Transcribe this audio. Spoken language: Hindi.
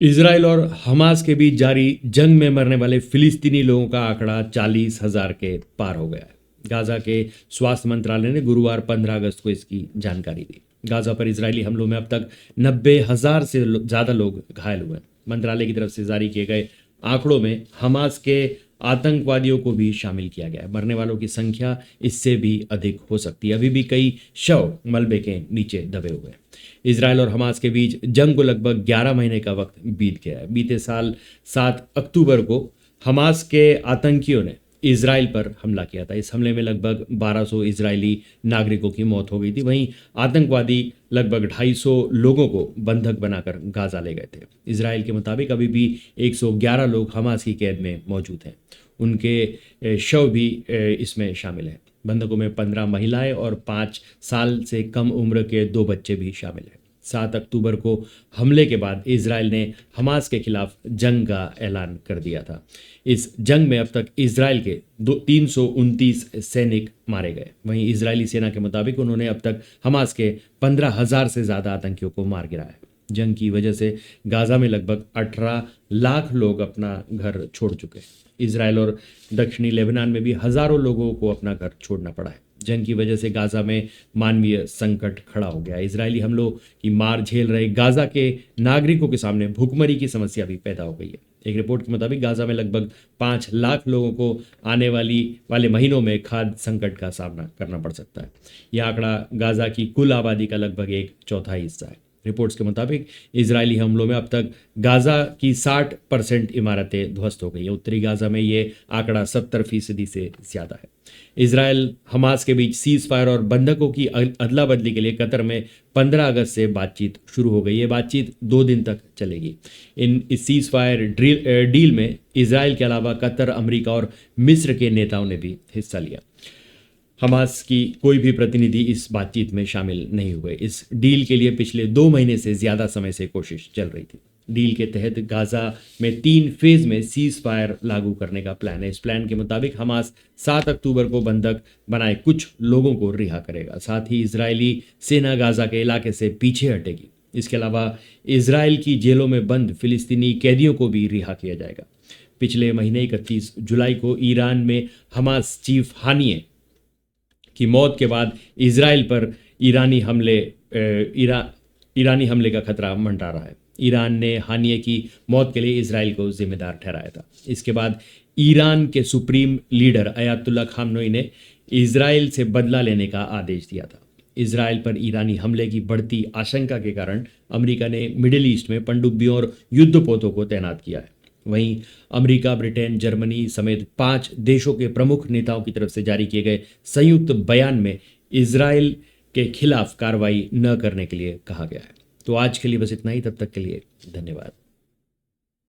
इजराइल और हमास के बीच जारी जंग में मरने वाले फिलिस्तीनी लोगों का आंकड़ा 40,000 के पार हो गया है। गाजा के स्वास्थ्य मंत्रालय ने गुरुवार 15 अगस्त को इसकी जानकारी दी। गाजा पर इजरायली हमलों में अब तक 90,000 से ज़्यादा लोग घायल हुए हैं। मंत्रालय की तरफ से जारी किए गए आंकड़ों में हमास के आतंकवादियों को भी शामिल किया गया है। मरने वालों की संख्या इससे भी अधिक हो सकती है। अभी भी कई शव मलबे के नीचे दबे हुए हैं। इसराइल और हमास के बीच जंग को लगभग 11 महीने का वक्त बीत गया है। बीते साल 7 अक्टूबर को हमास के आतंकियों ने इसराइल पर हमला किया था। इस हमले में लगभग 1200 इजरायली नागरिकों की मौत हो गई थी। वहीं आतंकवादी लगभग 250 लोगों को बंधक बनाकर गाजा ले गए थे। इसराइल के मुताबिक अभी भी 111 लोग हमास की कैद में मौजूद हैं। उनके शव भी इसमें शामिल हैं। बंधकों में 15 महिलाएं और 5 साल से कम उम्र के 2 बच्चे भी शामिल हैं। 7 अक्टूबर को हमले के बाद इसराइल ने हमास के खिलाफ जंग का ऐलान कर दिया था। इस जंग में अब तक इसराइल के 329 सैनिक मारे गए। वहीं इजरायली सेना के मुताबिक उन्होंने अब तक हमास के 15,000 से ज़्यादा आतंकियों को मार गिराया है। जंग की वजह से गाजा में लगभग 18 लाख लोग अपना घर छोड़ चुके हैं। इसराइल और दक्षिणी लेबनान में भी हजारों लोगों को अपना घर छोड़ना पड़ा है। जंग की वजह से गाजा में मानवीय संकट खड़ा हो गया। इजरायली हमलों की मार झेल रहे गाजा के नागरिकों के सामने भूखमरी की समस्या भी पैदा हो गई है। एक रिपोर्ट के मुताबिक गाजा में लगभग 5 लाख लोगों को आने वाले महीनों में खाद्य संकट का सामना करना पड़ सकता है। यह आंकड़ा गाजा की कुल आबादी का लगभग 1/4 हिस्सा है। रिपोर्ट्स के मुताबिक इजरायली हमलों में अब तक गाजा की 60% इमारतें ध्वस्त हो गई हैं। उत्तरी गाजा में ये आंकड़ा 70% से ज़्यादा है। इजराइल हमास के बीच सीज फायर और बंधकों की अदला बदली के लिए कतर में 15 अगस्त से बातचीत शुरू हो गई। ये बातचीत 2 दिन तक चलेगी। इस सीज फायर डील में इजराइल के अलावा कतर, अमेरिका और मिस्र के नेताओं ने भी हिस्सा लिया। हमास की कोई भी प्रतिनिधि इस बातचीत में शामिल नहीं हुए। इस डील के लिए पिछले 2 महीने से ज़्यादा समय से कोशिश चल रही थी। डील के तहत गाजा में 3 फेज में सीज फायर लागू करने का प्लान है। इस प्लान के मुताबिक हमास 7 अक्टूबर को बंधक बनाए कुछ लोगों को रिहा करेगा। साथ ही इजरायली सेना गाजा के इलाके से पीछे हटेगी। इसके अलावा इजराइल की जेलों में बंद फिलिस्तीनी कैदियों को भी रिहा किया जाएगा। पिछले महीने 31 जुलाई को ईरान में हमास चीफ हानिये की मौत के बाद इसराइल पर ईरानी हमले का खतरा मंडरा रहा है। ईरान ने हानिये की मौत के लिए इसराइल को जिम्मेदार ठहराया था। इसके बाद ईरान के सुप्रीम लीडर अयातुल्ला खामनोई ने इसराइल से बदला लेने का आदेश दिया था। इसराइल पर ईरानी हमले की बढ़ती आशंका के कारण अमेरिका ने मिडिल ईस्ट में पनडुब्बियों और युद्धपोतों को तैनात किया है। वहीं अमेरिका, ब्रिटेन, जर्मनी समेत 5 देशों के प्रमुख नेताओं की तरफ से जारी किए गए संयुक्त बयान में इसराइल के खिलाफ कार्रवाई न करने के लिए कहा गया है। तो आज के लिए बस इतना ही। तब तक के लिए धन्यवाद।